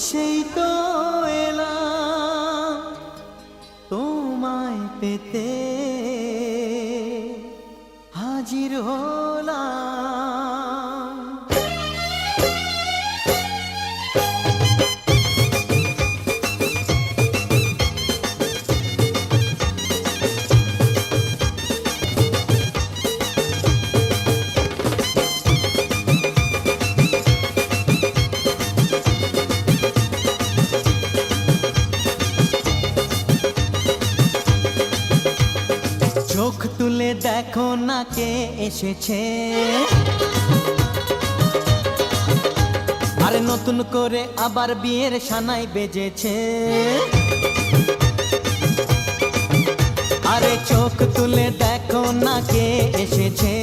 সেই তো এলাম তোমায় পেতে, হাজির হলাম। চোখ তুলে দেখো না কে এসেছে, আরে নতুন করে আবার বিয়ের সানাই বেজেছে। আরে চোখ তুলে দেখো না কে এসেছে,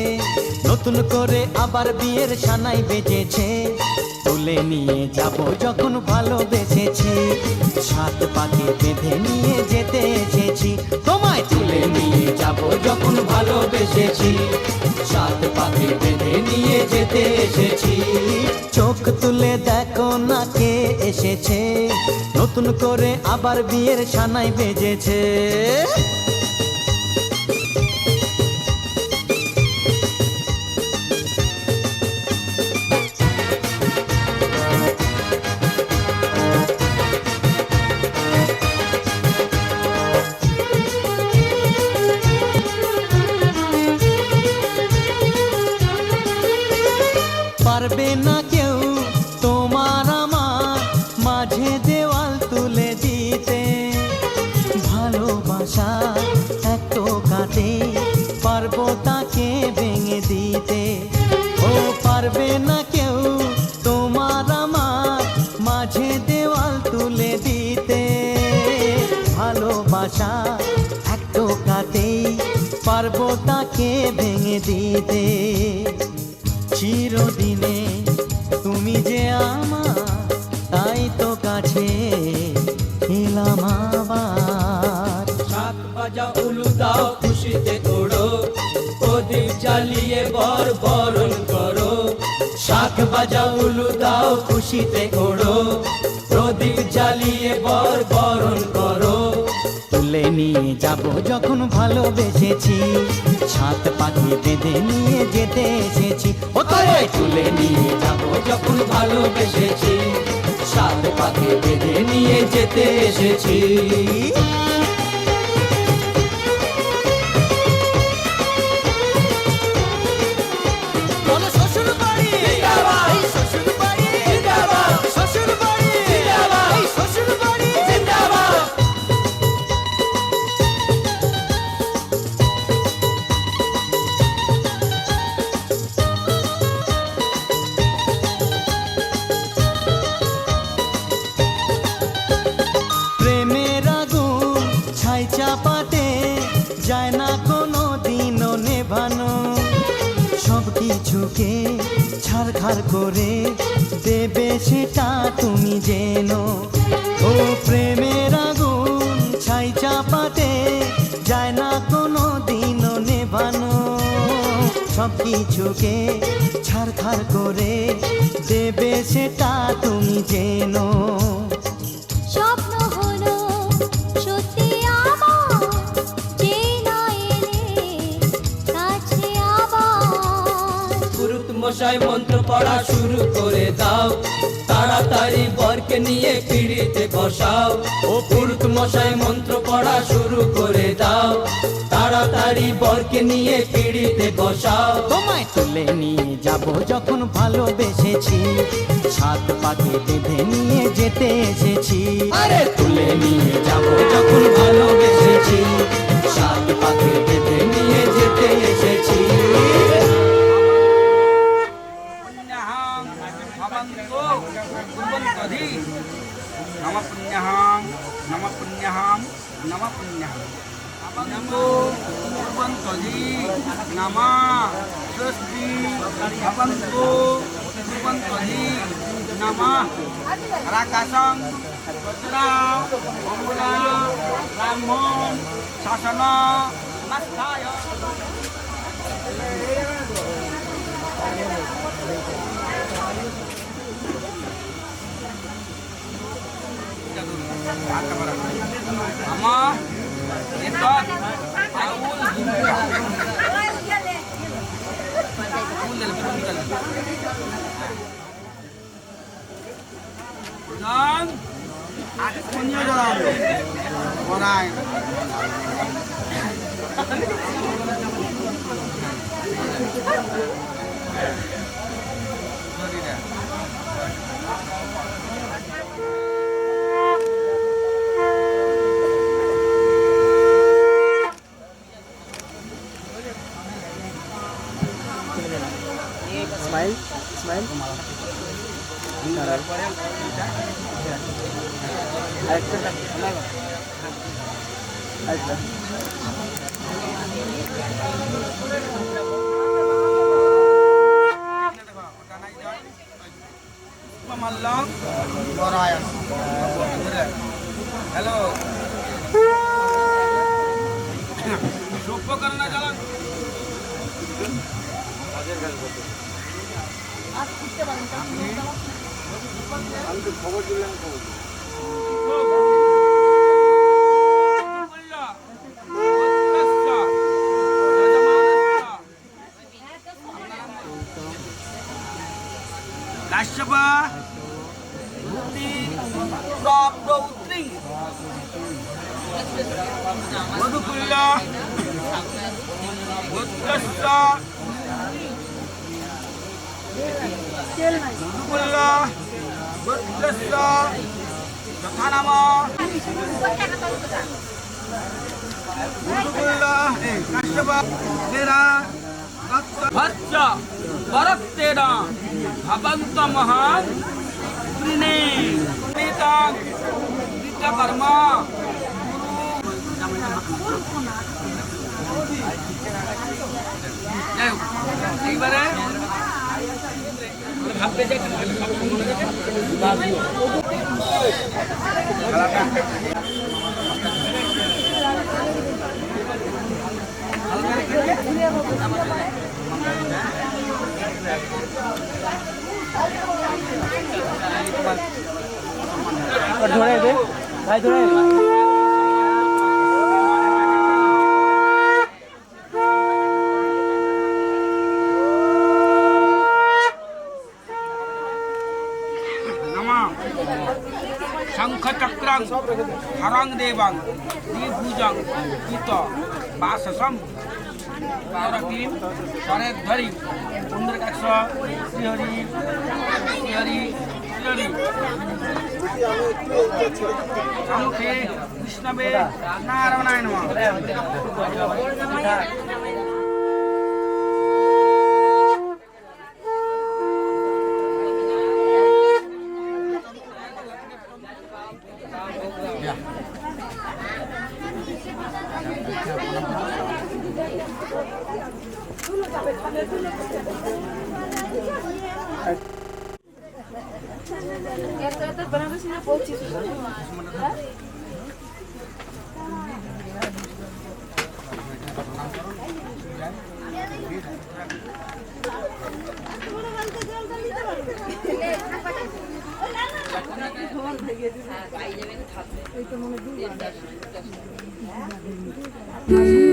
নতুন করে আবার বিয়ের সানাই বেজেছে। তুলে নিয়ে যাব যখন ভালোবেসেছি, সাত পাকে বেঁধে নিয়ে যেতে এসেছি। তোমায় তুলে নিয়ে যাব যখন ভালোবেসেছি, সাত পাকে বেঁধে নিয়ে যেতে এসেছি। চোখ তুলে দেখো না কে এসেছে, নতুন করে আবার বিয়ের সানাই বেজেছে। পারবে না কেউ তোমার আমার মাঝে দেওয়াল তুলে দিতে, ভালোবাসা এত কাটে পারবো তাকে ভেঙে দিতে। ও পারবে না কেউ তোমার আমার মাঝে দেওয়াল তুলে দিতে, ভালোবাসা এত কাটে পারবো তাকে ভেঙে দিতে। চিরদিনে তুমি যে আমার, তাই তো কাছে এলাম আবার। শাক ভাজা উলু দাও খুশিতে ওড়ো, প্রদীপ জ্বালিয়ে বর বরণ করো। শাক ভাজা উলু দাও খুশিতে ওড়ো, প্রদীপ জ্বালিয়ে বর বরণ করো। তুলে নিয়ে যাব যখন ভালোবেসেছি, সাত পাখি বেঁধে নিয়ে যেতে এসেছি। ও তোরাই তুলে নিয়ে যাব যখন ভালোবেসেছি, সাত পাকে বেঁধে নিয়ে যেতে এসেছি। চাপাতে যায় না কোনো দিনও নেভানো, সব কিছুকে ছাড়খাড় করে দেবে সেটা তুমি জেনো। ও প্রেমের আগুন ছাই চাপাতে যায় না কোনো দিনও নেভানো, সব কিছুকে ছাড়খাড় করে দেবে সেটা তুমি জেনো। মশাই মন্ত্র পড়া শুরু করে দাও, তাড়াতাড়ি বরকে নিয়ে পিড়িতে বসাও। ও পুরুত মশাই মন্ত্র পড়া শুরু করে দাও, তাড়াতাড়ি বরকে নিয়ে পিড়িতে বসাও। তোমায় তুলে নিয়ে যাব যখন ভালোবেসেছি, সাত পাকে বেঁধে নিয়ে যেতে এসেছি। আরে তুলে নিয়ে যাব যখন ভালোবেসেছি, সাত পাকে বেঁধে নিয়ে যেতে এসেছি। नम पुण्यहां नम पुण्यहां नम पुण्यहां नमो कुर्वन्ति नमः स्वस्ति भवन्तु कुर्वन्ति नमः राकाशं वज्रां अमूलां ब्राह्मण शासन नस्थाय। Mama, itu Aul. Dan ada punya dalam orang. Smile, smile. Malang, Boraya. Hello. Sopo karena jalan. Kasyapa Bukti Prabdhautri Wadhukullah Wadhasa Wadhukullah Wadhasa Tathanama Wadhukullah Kasyapa Tera Bhatsa Bharat Tera Bhavanta Mahan Trini Nitang Nitya Karma যাই হোক এইবারে ভাবতে যাই ধরে দে ভাই, ধরে শঙ্খ চক্রাং হরং দেবাং দ্বিভুজং কীত বাসসম পারকিম শরের ধরি পুণ্ডরকাক্ষ শ্রীহরি শ্রীহরি শ্রীহরি সম্মুখে বিষ্ণবে নারায়ণায় নমঃ।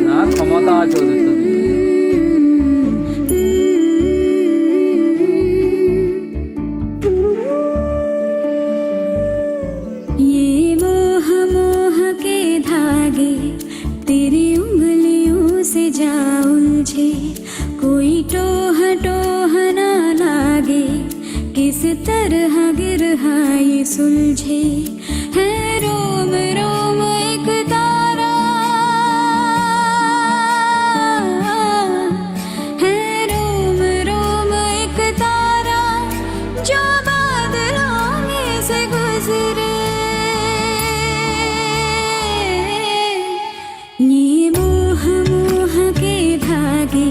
না ক্ষমতা আছে ওদের তো। ये मोह मोह के धागे तेरी उंगलियों से जा उलझे, कोई टोह टोह ना लागे, किस तरह गिरहा ये सुलझे, है रोम रोम एक तारा, है रोम रोम एक तारा जो बादलों में से गुजरे, ये मोह मोह के धागे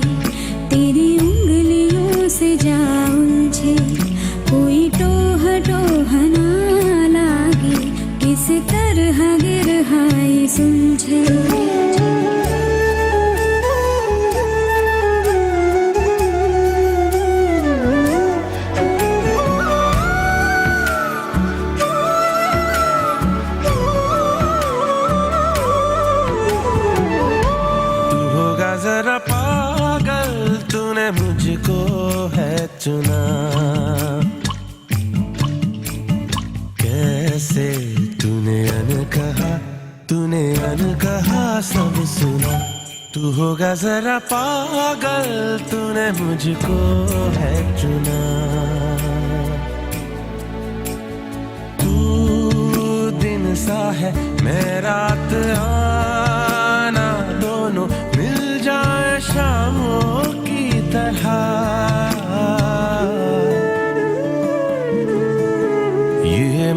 तेरी उंगलियों से जा उलझे, कोई टोह टोह ना लागे। चुना कैसे तूने अनकहा सब सुना तू होगा जरा पागल तूने मुझको है चुना तू दिन सा है मैं रात आना दोनों मिल जाए शामों की तरह ये